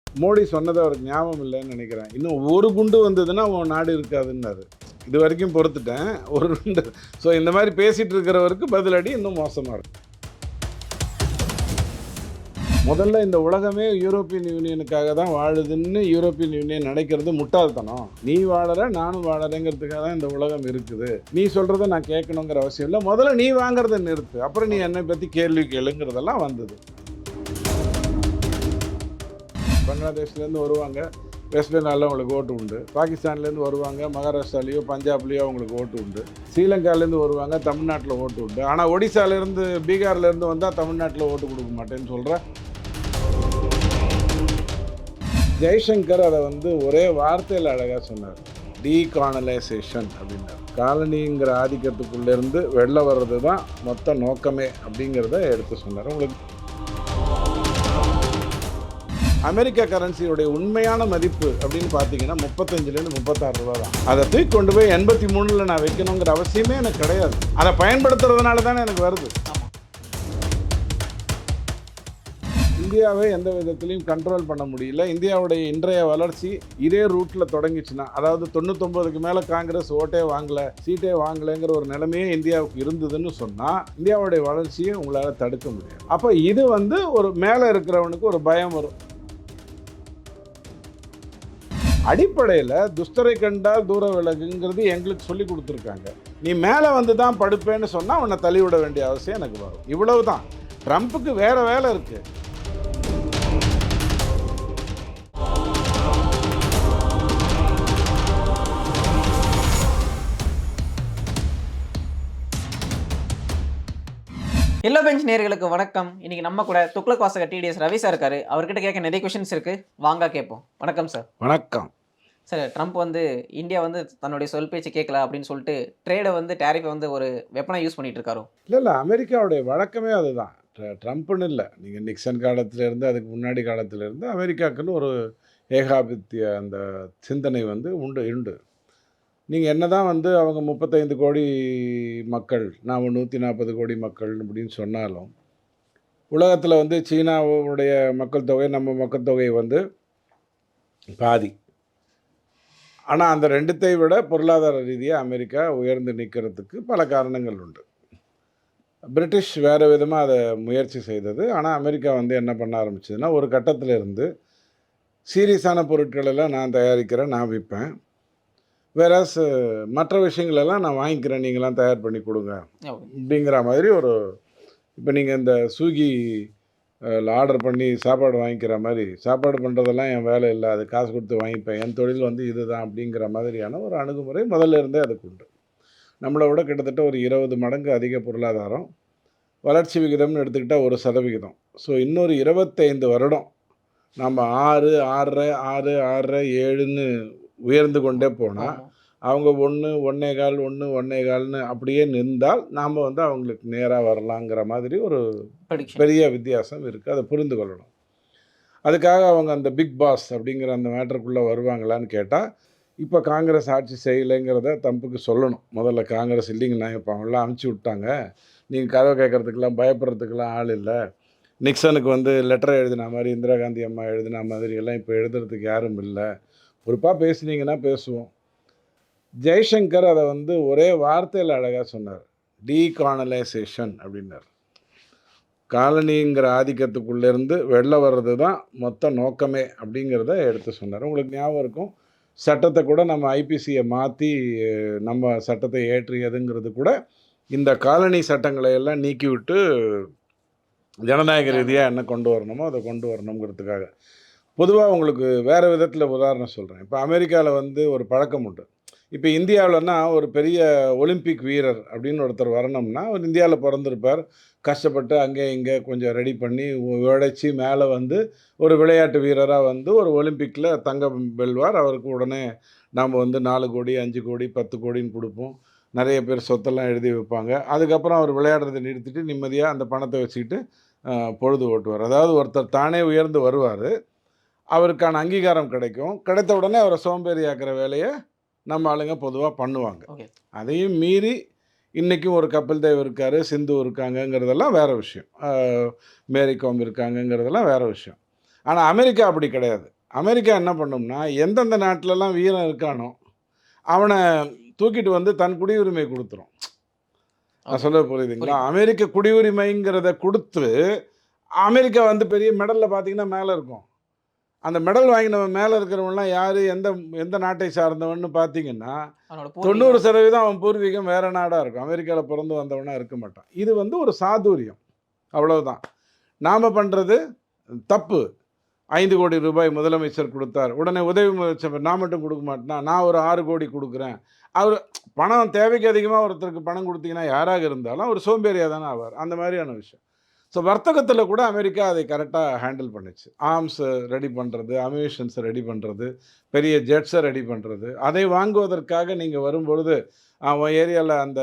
மோடி சொன்னது அவருக்கு ஞாபகம் இல்லைன்னு நினைக்கிறேன். இன்னும் ஒரு குண்டு வந்ததுன்னா உன் நாடு இருக்காதுன்னாரு. இது வரைக்கும் பொறுத்துட்டேன். ஒரு குண்டு. ஸோ இந்த மாதிரி பேசிகிட்டு இருக்கிறவருக்கு பதிலடி இன்னும் மோசமாக இருக்கும். முதல்ல இந்த உலகமே யூரோப்பியன் யூனியனுக்காக தான் வாழுதுன்னு யூரோப்பியன் யூனியன் நினைக்கிறது முட்டாள்தனம். நீ வாழற நானும் வாழறேங்கிறதுக்காக தான் இந்த உலகம் இருக்குது. நீ சொல்கிறத நான் கேட்கணுங்கிற அவசியம் இல்லை. முதல்ல நீ வாங்குறத நிறுத்து, அப்புறம் நீ என்னை பற்றி கேள்வி கேளுங்கிறதெல்லாம் வந்தது. பங்களாதேஷ்லேருந்து வருவாங்க, வெஸ்ட் பெங்காலில் அவங்களுக்கு ஓட்டு உண்டு. பாகிஸ்தான்லேருந்து வருவாங்க, மகாராஷ்டிராலேயோ பஞ்சாப்லேயோ அவங்களுக்கு ஓட்டு உண்டு. ஸ்ரீலங்காலேருந்து வருவாங்க, தமிழ்நாட்டில் ஓட்டு உண்டு. ஆனால் ஒடிசாலேருந்து பீகார்லேருந்து வந்தால் தமிழ்நாட்டில் ஓட்டு கொடுக்க மாட்டேன்னு சொல்கிற ஜெய்சங்கர் அதை ஒரே வார்த்தையில் அழகாக சொன்னார். டீகாலனைசேஷன் அப்படின்னார். காலனிங்கிற ஆதிக்கத்துக்குள்ளேருந்து வெளில வர்றது தான் மொத்த நோக்கமே அப்படிங்கிறத எடுத்து சொன்னார். உங்களுக்கு அமெரிக்கா கரன்சியோடைய உண்மையான மதிப்பு அப்படின்னு பார்த்தீங்கன்னா 35லேருந்து 36 ரூபா தான். அதை தூக்கி கொண்டு போய் 83ல் நான் வைக்கணுங்கிற அவசியமே எனக்கு கிடையாது. அதை பயன்படுத்துறதுனால தானே எனக்கு வருது. இந்தியாவை எந்த விதத்திலையும் கண்ட்ரோல் பண்ண முடியல. இந்தியாவுடைய இன்றைய வளர்ச்சி இதே ரூட்டில் தொடங்கிச்சுன்னா, அதாவது 99க்கு மேலே காங்கிரஸ் ஓட்டே வாங்கலை, சீட்டே வாங்கலைங்கிற ஒரு நிலைமையே இந்தியாவுக்கு இருந்ததுன்னு சொன்னால் இந்தியாவுடைய வளர்ச்சியை உங்களால் தடுக்க முடியாது. அப்போ இது ஒரு மேலே இருக்கிறவனுக்கு ஒரு பயம் வரும். அடிப்படையில் துஷ்டரை கண்டால் தூர விலகுங்கிறது எங்களுக்கு சொல்லி கொடுத்துருக்காங்க. நீ மேலே தான் படுப்பேன்னு சொன்னால் உன்னை தள்ளிவிட வேண்டிய அவசியம் எனக்கு வரும். இவ்வளவு தான். ட்ரம்ப்புக்கு வேறு வேலை இருக்குது. எல்லோ பெஞ்ச் நேயர்களுக்கு வணக்கம். இன்னைக்கு நம்ம கூட துக்ளக் வாசகர் டிடிஎஸ் ரவி சார் இருக்காரு. அவர்கிட்ட கேட்க நிறைய கொஸ்டின்ஸ் இருக்கு, வாங்க கேட்போம். வணக்கம் சார். வணக்கம் சார். ட்ரம்ப் இந்தியா தன்னுடைய சொல் பேச்சு கேட்கல அப்படின்னு சொல்லிட்டு ட்ரேடை டேரிஃபை ஒரு வெப்பனை யூஸ் பண்ணிட்டு இருக்காரோ? இல்லை, அமெரிக்காவுடைய வழக்கமே அதுதான். ட்ரம்ப்னு இல்லை, நீங்கள் நிக்சன் காலத்திலேருந்து அதுக்கு முன்னாடி காலத்திலேருந்து அமெரிக்காவுக்குன்னு ஒரு ஏகாபித்திய அந்த சிந்தனை உண்டு. நீங்கள் என்ன தான் அவங்க 35 கோடி மக்கள், நாம் 140 கோடி மக்கள் அப்படின்னு சொன்னாலும், உலகத்தில் சீனாவுடைய மக்கள் தொகை நம்ம மக்கள் தொகை பாதி. ஆனால் அந்த ரெண்டுத்தை விட பொருளாதார ரீதியாக அமெரிக்கா உயர்ந்து நிற்கிறதுக்கு பல காரணங்கள் உண்டு. பிரிட்டிஷ் வேறு விதமாக அதை முயற்சி செய்தது. ஆனால் அமெரிக்கா என்ன பண்ண ஆரம்பிச்சதுன்னா, ஒரு கட்டத்தில் இருந்து சீரியஸான பொருட்களெல்லாம் நான் தயாரிக்கிறேன், நான் விற்பேன், வேறாஸ் மற்ற விஷயங்களெல்லாம் நான் வாங்கிக்கிறேன், நீங்களாம் தயார் பண்ணி கொடுங்க அப்படிங்கிற மாதிரி இப்போ நீங்கள் இந்த ஸ்விக்கி ஆர்டர் பண்ணி சாப்பாடு வாங்கிக்கிற மாதிரி, சாப்பாடு பண்ணுறதெல்லாம் என் வேலை இல்லை, அது காசு கொடுத்து வாங்கிப்பேன், என் தொழில் இதுதான் அப்படிங்கிற மாதிரியான ஒரு அணுகுமுறை முதல்ல இருந்தே அதுக்கு உண்டு. நம்மளை விட கிட்டத்தட்ட ஒரு 20 மடங்கு அதிக பொருளாதாரம், வளர்ச்சி விகிதம்னு எடுத்துக்கிட்டால் 1%. ஸோ இன்னொரு 25 வருடம் நம்ம 6, 6, 6, 6, 7ன்னு உயர்ந்து கொண்டே போனால், அவங்க 1, 1.25, 1, 1.25ன்னு அப்படியே நின்றால் நாம் அவங்களுக்கு நேராக வரலாங்கிற மாதிரி ஒரு பெரிய வித்தியாசம் இருக்குது. அதை புரிந்து கொள்ளணும். அதுக்காக அவங்க அந்த பிக் பாஸ் அப்படிங்கிற அந்த மேட்டருக்குள்ளே வருவாங்களான்னு கேட்டால், இப்போ காங்கிரஸ் ஆட்சி செய்யலைங்கிறத ட்ரம்புக்கு சொல்லணும். முதல்ல காங்கிரஸ் இல்லைங்கண்ணா, இப்போ அவங்களாம் அனுப்பிச்சி விட்டாங்க, நீங்கள் கதை கேட்குறதுக்கெல்லாம் பயப்படுறதுக்கெல்லாம் ஆள் இல்லை, நிக்சனுக்கு லெட்டரை எழுதின மாதிரி, இந்திரா காந்தி அம்மா எழுதின மாதிரி எல்லாம் இப்போ எழுதுறதுக்கு யாரும் இல்லை, பொறுப்பாக பேசுனீங்கன்னா பேசுவோம். ஜெய்சங்கர் அதை ஒரே வார்த்தையில் அழகாக சொன்னார். டீகாலனைசேஷன் அப்படின்னார். காலனிங்கிற ஆதிக்கத்துக்குள்ளேருந்து வெளில வர்றது தான் மொத்த நோக்கமே அப்படிங்கிறத எடுத்து சொன்னார். உங்களுக்கு ஞாபகம் இருக்கும், சட்டத்தை கூட நம்ம ஐபிசியை மாற்றி நம்ம சட்டத்தை ஏற்றியதுங்கிறது கூட இந்த காலனி சட்டங்களை எல்லாம் நீக்கிவிட்டு ஜனநாயக ரீதியாக என்ன கொண்டு வரணுமோ அதை கொண்டு வரணுங்கிறதுக்காக. பொதுவாக உங்களுக்கு வேறு விதத்தில் உதாரணம் சொல்கிறேன். இப்போ அமெரிக்காவில் ஒரு பழக்கம் உண்டு. இப்போ இந்தியாவிலன்னா ஒரு பெரிய ஒலிம்பிக் வீரர் அப்படின்னு ஒருத்தர் வரணும்னா, அவர் இந்தியாவில் பிறந்திருப்பார், கஷ்டப்பட்டு அங்கே இங்கே கொஞ்சம் ரெடி பண்ணி உழைச்சி மேலே ஒரு விளையாட்டு வீரராக ஒரு ஒலிம்பிக்கில் தங்கம் வெல்வார். அவருக்கு உடனே நாம் 4 கோடி 5 கோடி 10 கோடின்னு கொடுப்போம். நிறைய பேர் சொத்தெல்லாம் எழுதி வைப்பாங்க. அதுக்கப்புறம் அவர் விளையாடுறதை நிறுத்திட்டு நிம்மதியாக அந்த பணத்தை வச்சுக்கிட்டு பொழுது ஓட்டுவார். அதாவது ஒருத்தர் தானே உயர்ந்து வருவார், அவருக்கான அங்கீகாரம் கிடைக்கும், கிடைத்த உடனே அவரை சோம்பேறியாக்குற வேலையை நம்ம ஆளுங்க பொதுவாக பண்ணுவாங்க. அதையும் மீறி இன்றைக்கும் ஒரு கபில் தேவ் இருக்கார், சிந்து இருக்காங்கங்கிறதெல்லாம் வேறு விஷயம், மேரி கோம் இருக்காங்கங்கிறதெல்லாம் வேறு விஷயம். ஆனால் அமெரிக்கா அப்படி கிடையாது. அமெரிக்கா என்ன பண்ணும்னா, எந்தெந்த நாட்டிலலாம் வீரன் இருக்கானோ, அவன தூக்கிட்டு வந்து தன் குடியுரிமை குடுத்துரும். நான் ஓகே. சொல்றது புரியுதுங்களா? புரியுது. அமெரிக்க குடியுரிமைங்கிறத குடுத்து, அமெரிக்கா வந்து பெரிய மெடல்ல பார்த்தீங்கன்னா மேல இருக்கும். அந்த மெடல் வாங்கினவன் மேல இருக்கிறவன்லாம் யாரு? எந்த எந்த நாட்டை சார்ந்தவன்னு பார்த்தீங்கன்னா, அவனோட பூர்வீகம். 90% அவன் பூர்வீகம் வேற நாடா இருக்கும். அமெரிக்கால பிறந்து வந்தவனா இருக்க மாட்டான். இது வந்து ஒரு சாதுரியம். அவ்வளவுதான். நாம பண்றது தப்பு. ரூ. 5,00,00,000 முதலமைச்சர் குடுத்தார். உடனே உதவி முதலமைச்சர் நான் மட்டும் குடுக்க மாட்டேனா, நான் ஒரு 6,00,00,000 குடுக்குறேன். அவரு பணம் தேவைக்கு அதிகமா ஒருத்தருக்கு பணம் குடுத்தீங்கன்னா, யாராக இருந்தாலும் அவர் சோம்பேறியா தானே ஆவார். அந்த மாரியான விஷயம். ஸோ வர்த்தகத்தில கூட அமெரிக்கா அதை கரெக்ட்டா ஹேண்டில் பண்ணுச்சு. ஆர்ம்ஸ் ரெடி பண்றது, அம்யூனிஷன்ஸ் ரெடி பண்றது, பெரிய ஜெட்ஸ ரெடி பண்றது. அதை வாங்குவதற்காக நீங்க வரும்பொழுது, உன் ஏரியால அந்த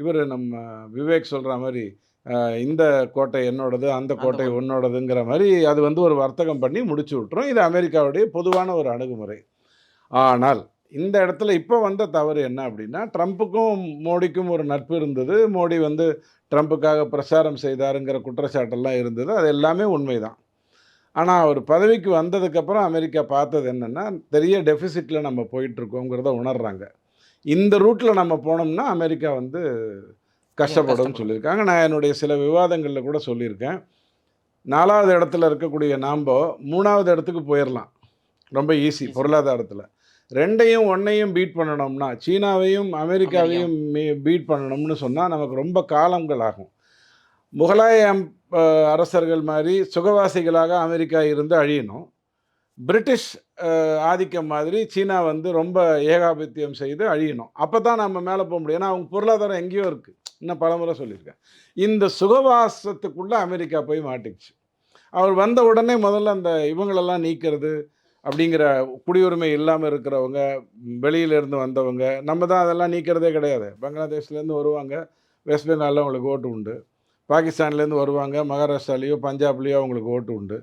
இவரு நம்ம விவேக் சொல்ற மாரி, இந்த கோட்டை என்னோடது, அந்த அந்த கோட்டை ஒரு உன்னோடதுங்கிற மாரி அது வந்து ஒரு வர்த்தகம் பண்ணி முடிச்சு விட்டுரும். இது அமெரிக்காவுடைய பொதுவான ஒரு அணுகுமுறை. ஆனால் இந்த இடத்துல இப்ப வந்த தவறு என்ன அப்டின்னா, ட்ரம்ப்புக்கும் மோடிக்கும் ஒரு நட்பு இருந்தது. மோடி வந்து ட்ரம்ப்புக்காக பிரச்சாரம் செய்தாருங்கிற குற்றச்சாட்டெல்லாம் இருந்தது. அது எல்லாமே உண்மைதான். ஆனா, அவர் பதவிக்கு வந்ததுக்கப்புறம் அமெரிக்கா பார்த்தது என்னன்னா, பெரிய டெஃபிசிட்ல நம்ம போயிட்டுருக்கோங்கிறத உணர்றாங்க. இந்த ரூட்ல நம்ம போனோம்னா, அமெரிக்கா வந்து மிகவும் கஷ்டப்படும்னு கஷ்டப்படும். சொல்லியிருக்காங்க. நான் என்னுடைய சில விவாதங்கள்ல கூட சொல்லியிருக்கேன். 4வது இடத்துல இருக்கக்கூடிய நாம்போ 3வது இடத்துக்கு போயிரலாம். ரொம்ப ஈஸி ஈஸி. பொருளாதாரத்தில. 2யும் 1யும் பீட் பண்ணணும்னா, சீனாவையும், அமெரிக்கா. அமெரிக்காவையும் பீட் பண்ணணும்னு சொன்னா, நமக்கு ரொம்ப காலங்கள் ஆகும். முகலாய அ அரசர்கள் மாரி சுகவாசிகளாக அமெரிக்கா இருந்து அழியணும். பிரிட்டிஷ் ஆதிக்கம் மாதிரி சீனா வந்து ரொம்ப ஏகாதிபத்தியம் செய்து அழியணும். அப்பதான் நம்ம மேல போ முடியும். ஏன்னா, அவங்க பொருளாதாரம் எங்கேயோ இருக்கு. இன்னும் பலமுறை சொல்லியிருக்கேன். இந்த சுகவாசத்துக்குள்ள அமெரிக்கா போய் மாட்டிக்கிச்சு. அவர் வந்த உடனே முதல்ல அந்த இவங்களெல்லாம் நீக்கிறது, அப்படிங்கிற குடியுரிமை இல்லாம இருக்கிறவங்க, வெளியில இருந்து வந்தவங்க, நம்ம தான் அதெல்லாம் நீக்கிறதே கிடையாது. பங்களாதேஷ்லேருந்து வருவாங்க, வெஸ்ட் பெங்கால்ல அவங்களுக்கு ஓட்டு உண்டு. பாகிஸ்தான்லேருந்து வருவாங்க, மகாராஷ்டிராலயோ, பஞ்சாப்லயோ அவங்களுக்கு ஓட்டு உண்டு.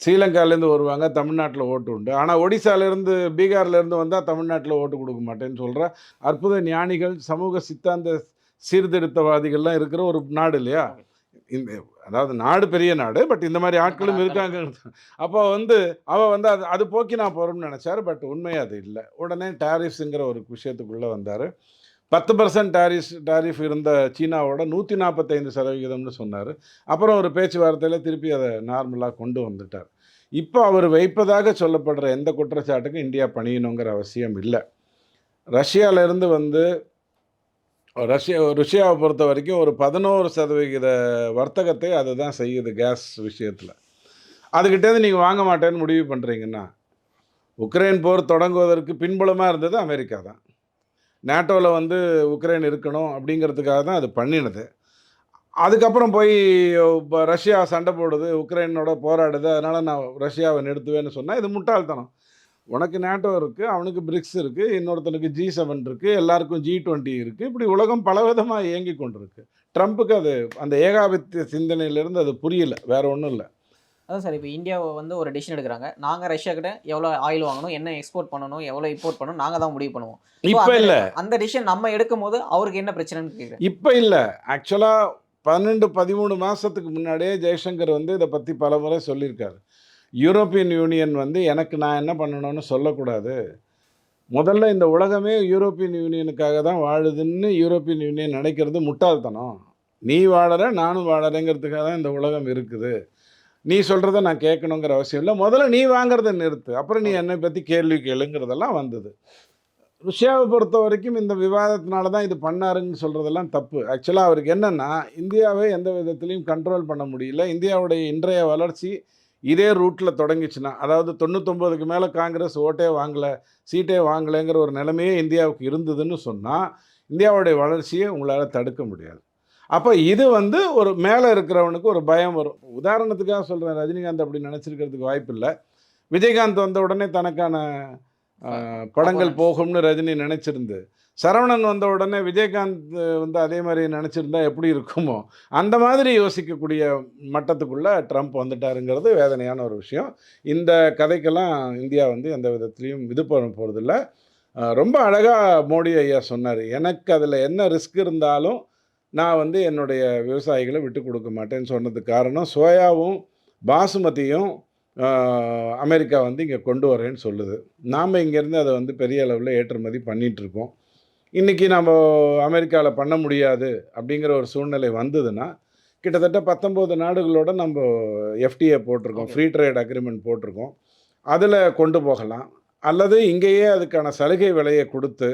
ஸ்ரீலங்காலேருந்து வருவாங்க, தமிழ்நாட்டில ஓட்டு உண்டு. ஆனா ஒடிசாலேருந்து, பீகார்லேருந்து வந்தா தமிழ்நாட்டில ஓட்டு குடுக்க மாட்டேன்னு சொல்ற அற்புத ஞானிகள், சமூக சித்தாந்த சீர்திருத்தவாதிகள்லாம் இருக்கிற ஒரு நாடு இல்லையா? ஓகே. இந்த அதாவது நாடு பெரிய நாடு. பட் இந்த மாரி இந்த மாரி ஆட்களும் ஆட்கள். இருக்காங்க. அப்போ வந்து அவ வந்து அது அது போக்கி நான் போறோம்னு நெனச்சாரு. பட் உண்மை அது இல்ல. உடனே டாரிஃப்ஸ்ங்கிற ஒரு விஷயத்துக்குள்ள வந்தாரு. 10% டாரிஃப் இருந்த சீனாவோட 145%ன்னு சொன்னாரு. அப்புறம் ஒரு பேச்சுவார்த்தையில திருப்பி அத நார்மலா கொண்டு வந்துட்டார். இப்ப அவரு வைப்பதாக சொல்லப்படுற எந்த குற்றச்சாட்டுக்கும் இந்தியா பணியணுங்கிற அவசியம் இல்ல. ரஷ்யால இருந்து வந்து ருசியாவ பொறுத்தவரைக்கும் ஒரு 11% வர்த்தகத்தை அதுதான் செய்யுது கேஸ் விஷயத்துல. அதுகிட்டேருந்து நீங்க வாங்க மாட்டேன்னு முடிவு பண்றீங்கன்னா, உக்ரைன் போர் தொடங்குவதற்கு பின்புலமா இருந்தது அமெரிக்கா தான். நேட்டோல வந்து உக்ரைன் இருக்கணும் அப்படிங்கிறதுக்காக தான் அது பண்ணினது. அதுக்கப்புறம் போய் ரஷ்யா சண்டை போடுது, உக்ரைனோட போராடுது. அதனால நான் ரஷ்யாவ நிறுத்துவேன்னு சொன்னா, இது முட்டாள்தனம். உனக்கு நேட்டோ இருக்கு, அவனுக்கு பிரிக்ஸ் இருக்கு, இன்னொருத்தனுக்கு G7 இருக்கு, எல்லாருக்கும் G20 இருக்கு. இப்படி உலகம் பலவிதமா இயங்கிக் கொண்டிருக்கு. ட்ரம்புக்கு அது அந்த ஏகாதிபத்திய சிந்தனையிலிருந்து அது புரியல. வேற ஒண்ணும் இல்ல. அதான் சார், இப்ப இந்தியாவ வந்து ஒரு டிசிஷன் எடுக்குறாங்க. நாங்க ரஷ்யா கிட்ட எவ்வளோ ஆயில் வாங்கணும், என்ன எக்ஸ்போர்ட் பண்ணணும், எவ்வளோ இம்போர்ட் பண்ணணும், நாங்க தான் முடிவு பண்ணுவோம். ஸோ இப்ப அந்த இல்ல. அந்த டிசிஷன் நம்ம எடுக்கும்போது அவருக்கு என்ன பிரச்சனைன்னு கேட்கிறேன். இப்ப இல்ல. ஆக்சுவலா 12, 13 மாசத்துக்கு முன்னாடியே ஜெய்சங்கர் வந்து இத பத்தி பலமுறை சொல்லியிருக்காரு. யூரோப்பியன் யூனியன் வந்து எனக்கு நான் என்ன பண்ணணும்னு சொல்லக்கூடாது. முதல்ல இந்த உலகமே யூரோப்பியன் யூனியனுக்காக தான் வாழுதுன்னு யூரோப்பியன் யூனியன் நினைக்கிறது முட்டாள்தனம். நீ வாழற, நானும் வாழறேங்கிறதுக்காக தான் இந்த உலகம் இருக்குது. நீ சொல்றத நான் கேட்கணுங்கிற அவசியம் இல்ல. முதல்ல நீ வாங்குறத நிறுத்து. அப்புறம் நீ ஓகே. என்னை பத்தி கேள்வி கேளுங்கிறதெல்லாம் வந்தது. ருசியாவ பொறுத்தவரைக்கும் இந்த விவாதத்தினால தான் இது பண்ணாருன்னு சொல்றதெல்லாம் தப்பு. ஆக்சுவலா அவருக்கு என்னன்னா, இந்தியாவை எந்த விதத்திலயும் கண்ட்ரோல் பண்ண முடியல. இந்தியாவுடைய இன்றைய வளர்ச்சி இதே ரூட்ல தொடங்கிச்சுன்னா, அதாவது 99க்கு மேல காங்கிரஸ் ஓட்டே வாங்கல, சீட்டே வாங்கலங்கிற ஒரு நிலைமையே இந்தியாவுக்கு இருந்ததுன்னு சொன்னா, இந்தியாவுடைய வளர்ச்சிய உங்களால தடுக்க முடியாது. அப்ப இது வந்து ஒரு மேல இருக்கிறவனுக்கு ஒரு பயம் வரும். உதாரணத்துக்காக சொல்றேன். ரஜினிகாந்த் அப்படி நெனச்சிருக்கிறதுக்கு வாய்ப்பில்ல. விஜயகாந்த் வந்த உடனே தனக்கான அ படங்கள் அப்போனன்ட்ஸ். போகும்னு ரஜினி நெனைச்சிருந்து, சரவணன் வந்த உடனே விஜயகாந்த் வந்து அதே மாரி நெனைச்சிருந்தா எப்படி இருக்குமோ, அந்த மாதிரி யோசிக்கக்கூடிய மட்டத்துக்குள்ள ட்ரம்ப் வந்துட்டாருங்கிறது வேதனையான ஒரு விஷயம். இந்த கதைக்கெல்லாம் இந்தியா வந்து எந்த விதத்திலயும் இது பண்ண போறதில்ல. ரொம்ப அழகா மோடி ஐயா சொன்னாரு. எனக்கு அதில என்ன ரிஸ்க் இருந்தாலும், நான் வந்து என்னுடைய விவசாயிகள விட்டுக் குடுக்க மாட்டேன்னு சொன்னதுக்கு காரணம், சோயாவும், பாசுமதியும் அமெரிக்கா வந்து இங்கே கொண்டு வரேன்னு சொல்லுது. நாம் இங்கேருந்து அதை வந்து பெரிய அளவில் ஏற்றுமதி பண்ணிகிட்ருக்கோம். இன்றைக்கி நம்ம அமெரிக்காவில் பண்ண முடியாது அப்படிங்கிற ஒரு சூழ்நிலை வந்ததுன்னா, கிட்டத்தட்ட 19 நாடுகளோட நம்ம எஃப்டிஏ போட்டிருக்கோம். ஓகே. ஃப்ரீ ட்ரேட் அக்ரிமெண்ட் போட்டிருக்கோம். அதில கொண்டு போகலாம். அல்லது இங்கேயே அதுக்கான சலுகை விலைய குடுத்து,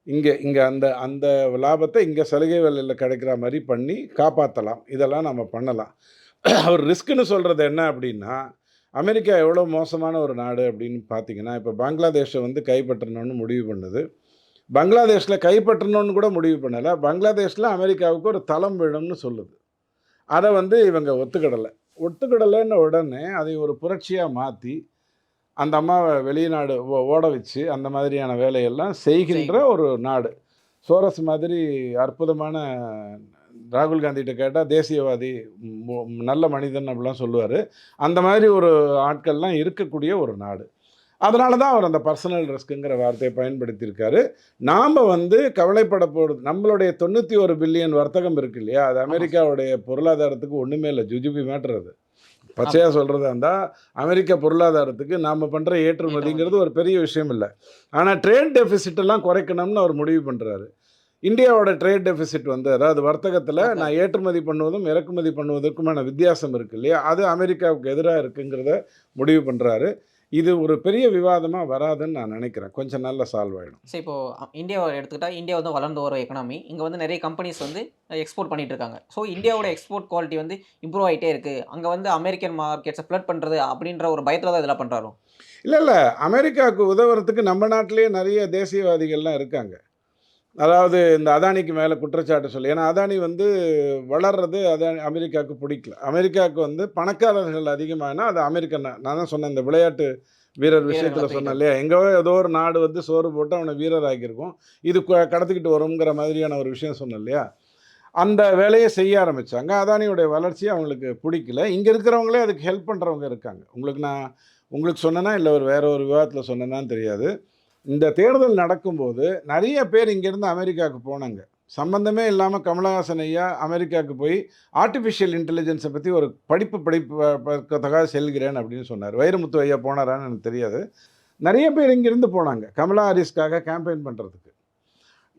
இங்க இங்க அந்த அந்த லாபத்த இங்க சலுகை விலையில கிடைக்கிற மாரி பண்ணி காப்பாத்தலாம். இதெல்லாம் நம்ம பண்ணலாம். அவர் ரிஸ்க்ன்னு சொல்றது என்ன அப்டின்னா, அமெரிக்கா எவ்வளோ மோசமான ஒரு நாடு அப்டின்னு பார்த்தீங்கன்னா, இப்ப பங்களாதேஷ வந்து கைப்பற்றணும்னு முடிவு பண்ணுது. பங்களாதேஷ்ல கைப்பற்றணும்னு கூட முடிவு பண்ணல. பங்களாதேஷ்ல அமெரிக்காவுக்கு ஒரு தளம் வேணும்னு சொல்லுது. அத வந்து இவங்க ஒத்துக்கிடல. ஒத்துக்கிடலன்ன உடனே அதை ஒரு புரட்சியா மாத்தி, அந்த அம்மாவ வெளிநாடு ஓட வச்சு, அந்த மாதிரியான வேலையெல்லாம் செய்கின்ற செய்யுங்க. ஒரு நாடு. சோரஸ் மாதிரி அற்புதமான ராகுல் காந்திட்ட கேட்டா தேசியவாதி, மு நல்ல மனிதன் அப்படிலாம் சொல்லுவாரு. அந்த மாதிரி ஒரு ஆட்கள்லாம் இருக்கக்கூடிய ஒரு நாடு. அதனால தான் அவர் அந்த பர்சனல் ரிஸ்க்குங்கிற வார்த்தைய பயன்படுத்தியிருக்காரு. நாம வந்து கவலைப்பட போறது நம்மளுடைய 91 பில்லியன் வர்த்தகம் இருக்கு இல்லையா? அது ஆமா. அமெரிக்காவுடைய பொருளாதாரத்துக்கு ஒண்ணுமே இல்ல. ஜுஜுபி மேட்டர் அது. ஆமா. பச்சையா சொல்றதா இருந்தா, அமெரிக்க பொருளாதாரத்துக்கு நாம பண்ற ஏற்றுமதி. ஏற்றுமதிங்கிறது ஒரு பெரிய விஷயம் இல்ல. ஆனா ட்ரேட் டெஃபிசிட் எல்லாம் குறைக்கணும்னு அவர் முடிவு பண்றாரு. இந்தியாவோட ட்ரேட் டெஃபிசிட் வந்து அதாவது வர்த்தகத்துல வர்த்தகம். நான் ஏற்றுமதி பண்ணுவதும், இறக்குமதி பண்ணுவதற்குமான வித்தியாசம் இருக்கு இல்லையா? அது அமெரிக்காவுக்கு எதிரா இருக்குங்கிறத முடிவு பண்றாரு. இது ஒரு பெரிய விவாதமா வராதுன்னு நான் நினைக்கிறேன். கொஞ்சம் நாள்ல சால்வ் ஆயிடும். சரி, இப்போ இந்தியாவ எடுத்துக்கிட்டா, இந்தியா வந்து வளர்ந்து வரும் எக்கனாமி. இங்க வந்து நெறைய கம்பெனிஸ் வந்து எக்ஸ்போர்ட் பண்ணிட்டு இருக்காங்க. ஸோ இந்தியாவோட எக்ஸ்போர்ட் குவாலிட்டி வந்து இம்ப்ரூவ் ஆயிட்டே இருக்கு. அங்க வந்து அமெரிக்கன் மார்க்கெட்ஸ ஃப்ளட் பண்றது அப்படின்ற ஒரு பயத்துல தான் இதெல்லாம் பண்றாரோ? இல்ல, இல்ல. அமெரிக்காவுக்கு உதவுறதுக்கு நம்ம நாட்டிலேயே நெறைய தேசியவாதிகள்லாம் இருக்காங்க. அதாவது இந்த அதானிக்கு மேல குற்றச்சாட்டு சொல்லி. ஏன்னா அதானி வந்து வளர்றது அமெரிக்காவுக்கு பிடிக்கல. அமெரிக்காவுக்கு வந்து பணக்காரர்கள் அதிகமானா அது அமெரிக்கன் தான். நான் தான் சொன்னேன் இந்த விளையாட்டு வீரர் வீரர்கள விஷயத்தில சொன்னேன் தூக்கிட்டு இல்லையா? எங்கோ ஏதோ ஒரு நாடு வந்து சோறு போட்டு அவன வீரர் ஆக்கியிருக்கும். இது கடத்திக்கிட்டு வருங்கிற மாதிரியான ஒரு விஷயம் சொன்னேன் இல்லையா? அந்த வேலைய செய்ய ஆரம்பிச்சாங்க. அதானியுடைய வளர்ச்சி அவங்களுக்கு புடிக்கல. இங்க இருக்கிறவங்களே அதுக்கு ஹெல்ப் பண்றவங்க இருக்காங்க. உங்களுக்கு சொன்னேனா, இல்ல வேற ஒரு விவாதத்தில சொன்னேனான்னு தெரியாது. இந்த தேர்தல் நடக்கும்போது நெறைய பேர் இங்கேருந்து அமெரிக்காவுக்கு போனாங்க. சம்பந்தமே இல்லாம கமலஹாசன் ஐயா அமெரிக்காவுக்கு போய் ஆர்ட்டிஃபிஷியல் இன்டெலிஜென்ஸ பத்தி ஒரு படிப்பதற்காக செல்கிறேன் அப்படின்னு சொன்னாரு. வைரமுத்து ஐயா போனாரான்னு எனக்கு தெரியாது. நெறைய பேர் இங்கிருந்து போனாங்க. கமலா ஹாரிஸ்க்காக கேம்பெயின் பண்றதுக்கு.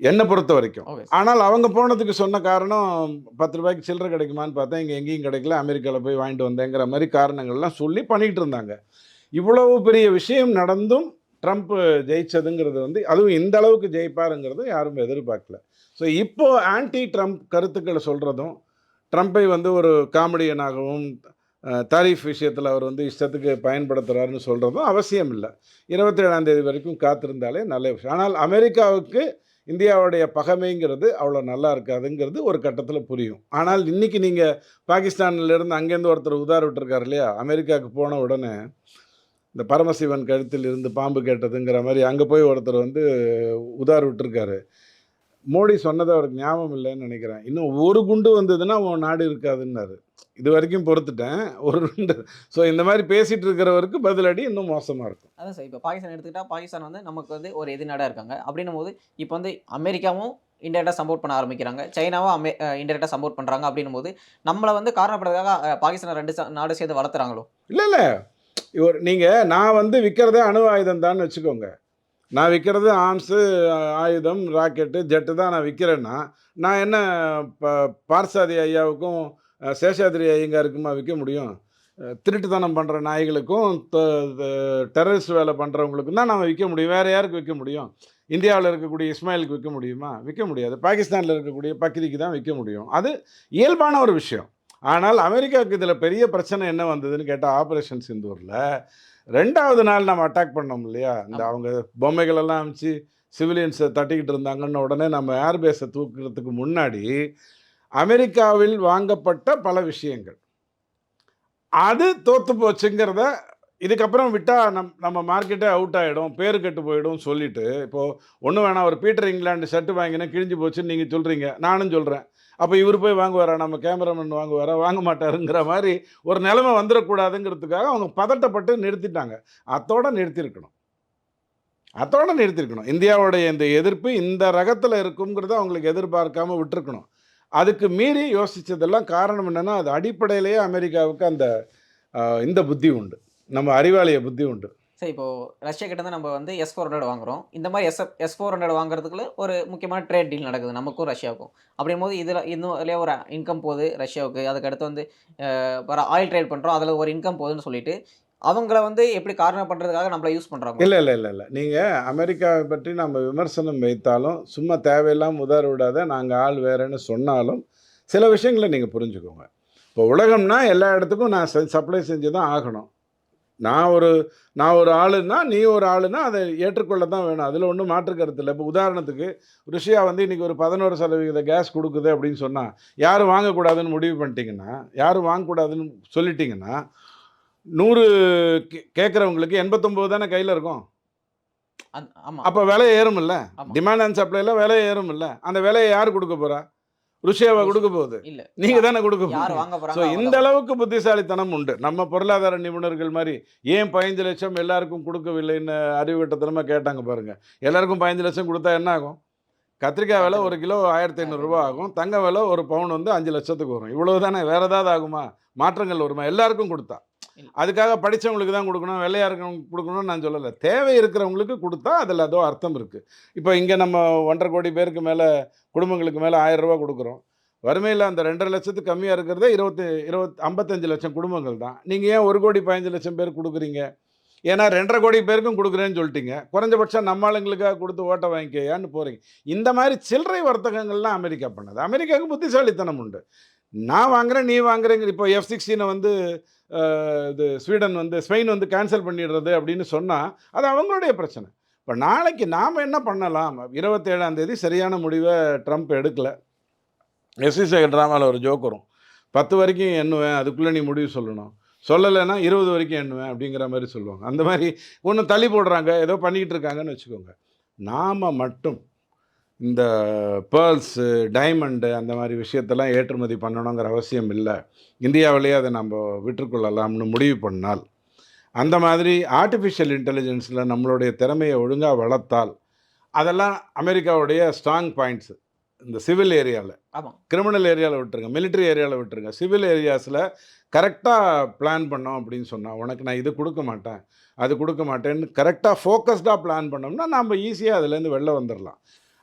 என்ன பொறுத்தவரைக்கும். ஓகே. ஆனால் அவங்க போனதுக்கு சொன்ன காரணம் ரூ. 10க்கு சில்லற கிடைக்குமான்னு பார்த்தேன். இங்க எங்கேயும் கிடைக்கல. அமெரிக்கால போய் வாங்கிட்டு வந்தேங்கிற மாரி காரணங்கள்லாம் சொல்லி பண்ணிட்டு இருந்தாங்க. இவ்வளவு பெரிய விஷயம் நடந்தும் ட்ரம்ப் ஜெயிச்சதுங்கிறது வந்து அதுவும் இந்த அளவுக்கு ஜெயிப்பாருங்கிறது யாரும் எதிர்பார்க்கல. ஸோ இப்போ ஆன்டி ட்ரம்ப் கருத்துக்கள சொல்றதும், ட்ரம்பை வந்து ஒரு காமெடியனாகவும், தாரிஃப் விஷயத்தில அவர் வந்து இஷ்டத்துக்கு பயன்படுத்துறாருன்னு சொல்றதும் அவசியம் இல்ல. 27ஆம் தேதி வரைக்கும் காத்திருந்தாலே நல்ல விஷயம். ஆனால் அமெரிக்காவுக்கு இந்தியாவுடைய பகைமைங்கிறது அவ்வளோ நல்லா இருக்காதுங்கிறது ஒரு கட்டத்தில புரியும். ஆனால் இன்னைக்கு நீங்க பாகிஸ்தான்லேருந்து அங்கேருந்து ஒருத்தர் உதார விட்டுருக்காரு இல்லையா? அமெரிக்காவுக்கு போன உடனே இந்த பரமசிவன் கழுத்தில் இருந்து பாம்பு கேட்டதுங்கிற மாரி அங்க போய் ஒருத்தர் வந்து உதார விட்டுருக்காரு. மோடி சொன்னது அவருக்கு ஞாபகம் இல்லன்னு நெனைக்கிறேன். இன்னும் ஒரு குண்டு வந்ததுன்னா உன் நாடு இருக்காதுன்னாரு. இதுவரைக்கும் பொறுத்துட்டேன். ஒரு குண்டு ஸோ இந்த மாரி பேசிட்டு இருக்கிறவருக்கு பதிலடி இன்னும் மோசமா இருக்கும். அதான் சார், இப்போ பாகிஸ்தான் எடுத்துக்கிட்டா, பாகிஸ்தான் வந்து நமக்கு வந்து ஒரு எதிர் நாடா இருக்காங்க. அப்படின்னும்போது, இப்போ வந்து அமெரிக்காவும் இன்டைரக்ட்டா சப்போர்ட் பண்ண ஆரம்பிக்கிறாங்க. சைனாவும் இன்டைரக்ட்டா சப்போர்ட் பண்றாங்க அப்படின்னும்போது, நம்மள வந்து காரணப்படுறதுக்காக பாகிஸ்தான் 2 நாடும் சேர்ந்து வளர்த்துறாங்களோ? இல்ல, இல்ல. நீங்க நான் வந்து விக்கிறதே அணு ஆயுதம் தான்னு வச்சுக்கோங்க. நான் விக்கிறது ஆர்ம்ஸு, ஆயுதம், ராக்கெட்டு, ஜெட்டு தான் நான் விக்கிறேன்னா, நான் என்ன ப பார்சாதி ஐயாவுக்கும், சேஷாத்ரி ஐயங்காருக்குமா விக்க முடியும்? திருட்டுத்தனம் பண்ற நாய்களுக்கும், த டெரரிஸ்ட் வேலை பண்றவங்களுக்கும் தான் நாம விக்க முடியும். வேற யாருக்கு விக்க முடியும்? இந்தியாவுல இருக்கக்கூடிய இஸ்மாயிலுக்கு விக்க முடியுமா? விக்க முடியாது. பாகிஸ்தான்ல இருக்கக்கூடிய பக்ரிக்கு தான் விக்க முடியும். அது இயல்பான ஒரு விஷயம். ஆனால் அமெரிக்காவுக்கு இதில பெரிய பிரச்சனை என்ன வந்ததுன்னு கேட்டா, ஆப்பரேஷன் சிந்தூர்ல 2வது நாள் நம்ம அட்டாக் பண்ணோம் இல்லையா? இந்த ஆமா. அவங்க பொம்மைகளெல்லாம் அனுப்பிச்சு சிவிலியன்ஸ தட்டிக்கிட்டு இருந்தாங்கன்ன உடனே நம்ம ஏர் பேஸ தூக்குறதுக்கு முன்னாடி, அமெரிக்காவில் வாங்கப்பட்ட பல விஷயங்கள். அது தோத்து போச்சுங்கிறத இதுக்கப்புறம் விட்டா நம்ம மார்க்கெட்டே அவுட் ஆயிடும். பேரு கெட்டு போயிடும்னு சொல்லிட்டு, இப்போ ஒண்ணும் வேணாம் ஒரு பீட்டர் இங்கிலாந்து ஷர்ட் வாங்கினேன் கிழிஞ்சு போச்சுன்னு நீங்க சொல்றீங்க. நானும் சொல்றேன். அப்ப இவரு போய் வாங்குவாரா? நம்ம கேமராமேன் வாங்குவாரா? வாங்க மாட்டாருங்கிற மாரி ஒரு நிலைமை வந்துறக்கூடாதுங்கிறதுக்காக அவங்க பதட்டப்பட்டு நிறுத்திட்டாங்க. அத்தோட நிறுத்தியிருக்கணும். அத்தோட நிறுத்தியிருக்கணும். இந்தியாவுடைய இந்த எதிர்ப்பு இந்த ரகத்துல இருக்கும்ங்கிறத அவங்களுக்கு எதிர்பார்க்காம விட்டுருக்கணும். அதுக்கு மீறி யோசிச்சதெல்லாம் காரணம் என்னன்னா, அது அடிப்படையிலேயே அமெரிக்காவுக்கு அந்த இந்த புத்தி உண்டு. நம்ம அறிவாளிய புத்தி உண்டு. சரி, இப்போ ரஷ்யா கிட்ட இருந்து நம்ம வந்து S-400 வாங்குறோம். இந்த மாரி S-400 வாங்குறதுக்குள்ள ஒரு முக்கியமான ட்ரேட் டீல் நடக்குது நமக்கும் ரஷ்யாவுக்கும். அப்படிங்கும்போது இதுலயே ஒரு இன்கம் போகுது ரஷ்யாவுக்கு. அதுக்கடுத்து வந்து வர ஆயில் ட்ரேட் பண்றோம். அதுல ஒரு இன்கம் போகுதுன்னு சொல்லிட்டு, அவங்கள வந்து எப்படி கார்னர் பண்றதுக்காக நம்மள யூஸ் பண்றாங்களோ? இல்ல. நீங்க அமெரிக்காவை பற்றி நம்ம விமர்சனம் வைத்தாலும், சும்மா தேவையில்லாம உதார விடாத, நாங்க ஆள் வேறன்னு சொன்னாலும், சில விஷயங்கள நீங்க புரிஞ்சுக்கோங்க. இப்போ உலகம்னா எல்லா இடத்துக்கும் நான் சப்ளை செஞ்சு தான் ஆகணும். நான் ஒரு ஆளுன்னா, நீ ஒரு ஆளுன்னா, அதை ஏற்றுக்கொள்ள தான் வேணும். அதில ஒண்ணும் மாற்று கருத்து இல்ல. இப்போ உதாரணத்துக்கு, ருசியா வந்து இன்னைக்கு ஒரு 11% கேஸ் குடுக்குது அப்படின்னு சொன்னா, யாரும் வாங்கக்கூடாதுன்னு முடிவு பண்ணிட்டீங்கன்னா, யாரும் வாங்கக்கூடாதுன்னு சொல்லிட்டீங்கன்னா, 100 கேட்கிறவங்களுக்கு 89 தானே கையில இருக்கும். ஆமா, அப்ப விலை ஏறும்ல. ஆமா. டிமாண்ட் அண்ட் சப்ளைல விலை ஏறும்ல. அந்த விலைய யாரு குடுக்க போறா? ருசியாவா ருசி குடுக்க போகுது? இல்ல. நீங்க தானே குடுக்க யார் போறீங்க. வாங்க ஸோ போறாங்களோ அவங்க இந்த தான். அளவுக்கு புத்திசாலித்தனம் உண்டு. நம்ம பொருளாதார நிபுணர்கள் மாரி, ஏன் 15,00,000 எல்லாருக்கும் குடுக்கவில்லைன்னு அறிவுகெட்டத்தனமா கேட்டாங்க பாருங்க. எல்லாருக்கும் 15,00,000 குடுத்தா என்ன ஆகும்? கத்திரிக்காய் விலை 1 கிலோ ரூ. 1,500 ஆகும். தங்க விலை 1 பவுன் வந்து 5,00,000க்கு வரும். இவ்வளவு தானே, வேற ஏதாவது ஆகுமா? மாற்றங்கள் வருமா? எல்லாருக்கும் குடுத்தா. இல்ல. அதுக்காக படிச்சவங்களுக்கு தான் குடுக்கணும், வெள்ளையா இருக்கிறவங்களுக்கு குடுக்கணும்னு நான் சொல்லல. தேவை இருக்கிறவங்களுக்கு குடுத்தா, அதில ஏதோ அர்த்தம் இருக்கு. இப்ப இங்க நம்ம 1,50,000 கோடி பேருக்கு மேல, குடும்பங்களுக்கு மேல ரூ. 1,000 குடுக்குறோம். வறுமையில அந்த 2,50,000த்துக்கு கம்மியா இருக்கிறதே 55,00,000 குடும்பங்கள் தான். நீங்க ஏன் 1,15,00,000 பேருக்கு குடுக்குறீங்க? ஏன்னா 2,50,000 கோடி பேருக்கும் குடுக்குறேன்னு சொல்லிட்டீங்க. குறைஞ்சபட்சம் நம்ம ஆளுங்களுக்காக குடுத்து ஓட்ட வாங்கிக்கயான்னு போறீங்க. இந்த மாரி சில்லறை வர்த்தகங்கள்லாம் அமெரிக்கா பண்ணுது. அமெரிக்காவுக்கு புத்திசாலித்தனம் உண்டு. நான் வாங்குறேன், நீ வாங்குறேங்கிற. இப்போ F-16 வந்து இது ஸ்பெயின் வந்து கேன்சல் பண்ணிடுறது அப்படின்னு சொன்னா, அது அவங்களுடைய பிரச்சனை. இப்ப நாளைக்கு நாம என்ன பண்ணலாம்? 27ஆம் தேதி சரியான முடிவ ட்ரம்ப் எடுக்கல. எஸ்.வி. சேகர் டிராமால ஒரு ஜோக் வரும். 10 வரைக்கும் எண்ணுவேன். அதுக்குள்ள நீ முடிவு சொல்லணும். சொல்லலைன்னா 20 வரைக்கும் எண்ணுவேன் அப்படிங்கிற மாரி சொல்லுவாங்க. அந்த மாரி ஒண்ணு தள்ளி போடுறாங்க. ஏதோ பண்ணிக்கிட்டு இருக்காங்கன்னு வச்சுக்கோங்க. நாம மட்டும் இந்த பேர்ல்ஸு, டைமண்டு அந்த மாரி விஷயத்தெல்லாம் ஏற்றுமதி பண்ணணுங்கிற அவசியம் இல்ல. இந்தியாவிலேயே அத நம்ப விற்றுக்கொள்ளலாம்னு முடிவு பண்ணால், அந்த மாதிரி ஆர்ட்டிஃபிஷியல் இன்டெலிஜென்ஸ்ல நம்மளுடைய திறமைய ஒழுங்கா வளர்த்தால், அதெல்லாம் அமெரிக்காவுடைய ஸ்ட்ராங் பாயிண்ட்ஸு. இந்த சிவில் ஏரியால. ஆமா. கிரிமினல் ஏரியால விட்டுருங்க. மிலிட்டரி ஏரியால விட்டுருங்க. சிவில் ஏரியாஸ்ல கரெக்ட்டா பிளான் பண்ணோம் அப்படின்னு சொன்னா, உனக்கு நான் இது குடுக்க மாட்டேன், அது குடுக்க மாட்டேன்னு கரெக்ட்டா ஃபோக்கஸ்டா பிளான் பண்ணோம்னா, நாம ஈஸியா அதுலேருந்து வெளில வந்துரலாம்.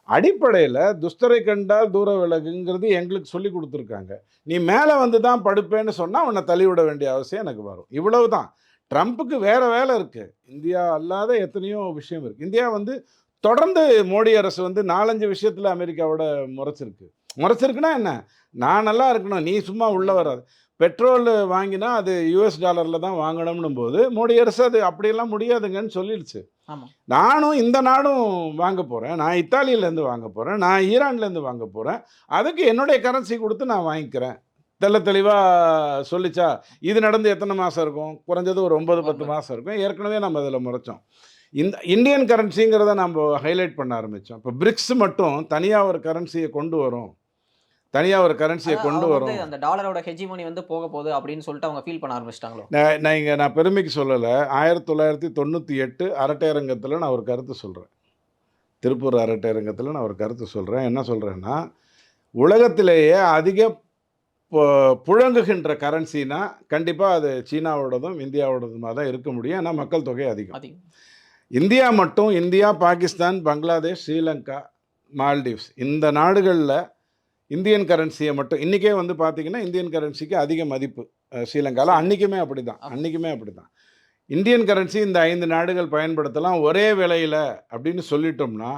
அடிப்படையில துஷ்டரை கண்டால் தூர விலகுங்கிறது எங்களுக்கு சொல்லிக் குடுத்துருக்காங்க. நீ மேல வந்து தான் படுப்பேன்னு சொன்னா, உன்ன தள்ளிவிட வேண்டிய அவசியம் எனக்கு வரும். இவ்வளவுதான். ட்ரம்புக்கு வேற வேல இருக்கு. இந்தியா அல்லாத எத்தனையோ விஷயம் இருக்கு. இந்தியா வந்து தொடர்ந்து மோடி அரசு வந்து 4, 5 விஷயத்துல அமெரிக்காவோட முறைச்சிருக்கு. முறைச்சிருக்குன்னா என்ன? நான் நல்லா இருக்கணும். நீ சும்மா உள்ள வராத. பெட்ரோல் வாங்கினா அது யுஎஸ் டாலர்ல தான் வாங்கணும்னும்போது, மோடி அரசு அது அப்படியெல்லாம் முடியாதுங்கன்னு சொல்லிடுச்சு. ஆமா. நானும் இந்த நாடும் வாங்க போறேன். நான் இத்தாலியிலேருந்து வாங்க போறேன். நான் ஈரான்லேருந்து வாங்க போறேன். அதுக்கு என்னுடைய கரன்சி குடுத்து நான் வாங்கிக்கிறேன். தெளிவா சொல்லிச்சா? இது நடந்து எத்தன மாசம் இருக்கும்? குறைஞ்சது ஒரு 9, 10 மாசம் இருக்கும். ஏற்கனவே நம்ம அதில முறைச்சோம். இந்த இந்தியன் கரன்சிங்கிறத நம்ப ஹைலைட் பண்ண ஆரம்பிச்சோம். இப்ப பிரிக்ஸ் மட்டும் தனியா ஒரு கரன்சிய கொண்டு வரும். தனியா ஒரு கரன்சிய அதான் கொண்டு அவங்க வந்து வரும். அந்த டாலரோட ஹெஜிமனி வந்து போக போகுது அப்படின்னு சொல்லிட்டு அவங்க ஃபீல் பண்ண ஆரம்பிச்சுட்டாங்களோ? நான் பெருமைக்கு சொல்லல. 1998 அரட்டையரங்கத்தில நான் ஒரு கருத்து சொல்றேன். திருப்பூர் அரட்டையரங்கத்தில நான் ஒரு கருத்து சொல்றேன். என்ன சொல்றேன்னா, உலகத்திலேயே அதிக புழங்குகின்ற கரன்சினா, கண்டிப்பா அது சீனாவோடதும், இந்தியாவோடதுமா தான் இருக்க முடியும். ஏன்னா மக்கள் தொகை அதிகம். அதிகம். இந்தியா மட்டும் இந்தியா, பாகிஸ்தான், பங்களாதேஷ், ஸ்ரீலங்கா, மால்டீவ்ஸ் இந்த நாடுகள்ல இந்தியன் கரன்சிய மட்டும் இன்னைக்கே வந்து பார்த்தீங்கன்னா, இந்தியன் கரன்சிக்கு அதிக மதிப்பு. ஸ்ரீலங்கால அன்னைக்குமே அப்படிதான். ஆமா. அன்னைக்குமே அப்படிதான். இந்தியன் கரன்சி இந்த 5 நாடுகள் பயன்படுத்தலாம் ஒரே விலையில அப்படின்னு சொல்லிட்டோம்னா,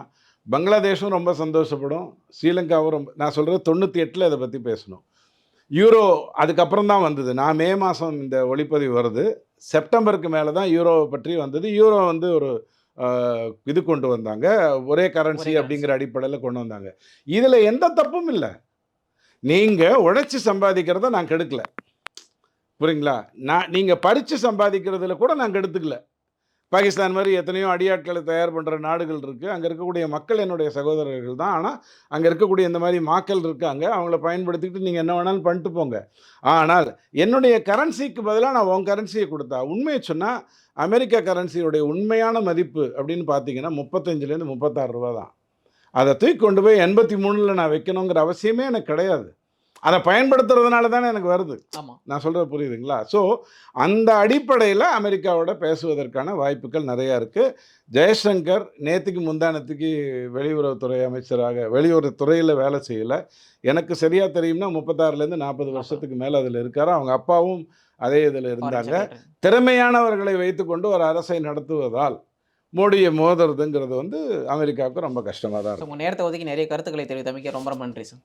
பங்களாதேஷும் ரொம்ப சந்தோஷப்படும். ஸ்ரீலங்காவும் ரொம்ப. நான் சொல்றது 98ல இத பத்தி பேசணும். யூரோ அதுக்கப்புறம் தான் வந்தது. நான் மே மாசம் இந்த ஒளிப்பதிவு வருது. செப்டம்பருக்கு மேல தான் யூரோவ பற்றி வந்தது. யூரோ வந்து ஒரு அ இது கொண்டு வந்தாங்க. ஒரே கரன்சி ஒரே கரன்சி. அப்படிங்கிற அடிப்படையில கொண்டு வந்தாங்க. இதுல எந்த தப்பும் இல்ல. நீங்க உழைச்சு சம்பாதிக்கிறத நான் கெடுக்கல. புரியுங்களா? நீங்க பறிச்சு சம்பாதிக்கிறதுல கூட நான் கெடுத்துக்கல. பாகிஸ்தான் மாரி எத்தனையோ அடியாட்கள தயார் பண்ற நாடுகள் இருக்கு. அங்க இருக்கக்கூடிய மக்கள் என்னுடைய சகோதரர்கள் தான். ஆனா, அங்க இருக்கக்கூடிய இந்த மாரி மாக்கள் இருக்காங்க. அவங்கள பயன்படுத்திக்கிட்டு நீங்க என்ன வேணாலும் பண்ணிட்டு போங்க. ஆனால், என்னுடைய கரன்சிக்கு பதிலா நான் உன் கரன்சிய குடுத்தா, உண்மைய சொன்னா அமெரிக்கா கரன்சியுடைய உண்மையான மதிப்பு அப்படின்னு பார்த்தீங்கன்னா, ரூ. 35லேருந்து ரூ. 36 தான். அத தூக்கி கொண்டு போய் 83ல நான் வைக்கணுங்கிற அவசியமே எனக்கு கிடையாது. அதை பயன்படுத்துறதுனால தானே எனக்கு வருது. ஆமா. நான் சொல்கிறது புரியுதுங்களா? ஸோ அந்த அடிப்படையில் அமெரிக்காவோட பேசுவதற்கான வாய்ப்புகள் நிறையா இருக்குது. ஜெயசங்கர் நேற்றுக்கு முந்தானத்துக்கு வெளியுறவுத்துறை அமைச்சராக வெளியுறவு துறையில் வேலை செய்யலை. எனக்கு சரியாக தெரியும்னா 36லேருந்து 40 வருஷத்துக்கு மேலே அதில் இருக்கார். அவங்க அப்பாவும் அதே இதில் ஃபாரின் இருந்தாங்க. செக்ரட்டரி. திறமையானவர்களை வைத்துக்கொண்டு ஒரு அரசை நடத்துவதால் மோடியை மோதுறதுங்கிறது வந்து அமெரிக்காவுக்கு ரொம்ப கஷ்டமாக தான் ஸோ இருக்கும். உங்கள் நேரத்தை ஒதுக்கி நிறைய கருத்துக்களை தெரிவித்தமைக்கு ரொம்ப ரொம்ப நன்றி சார்.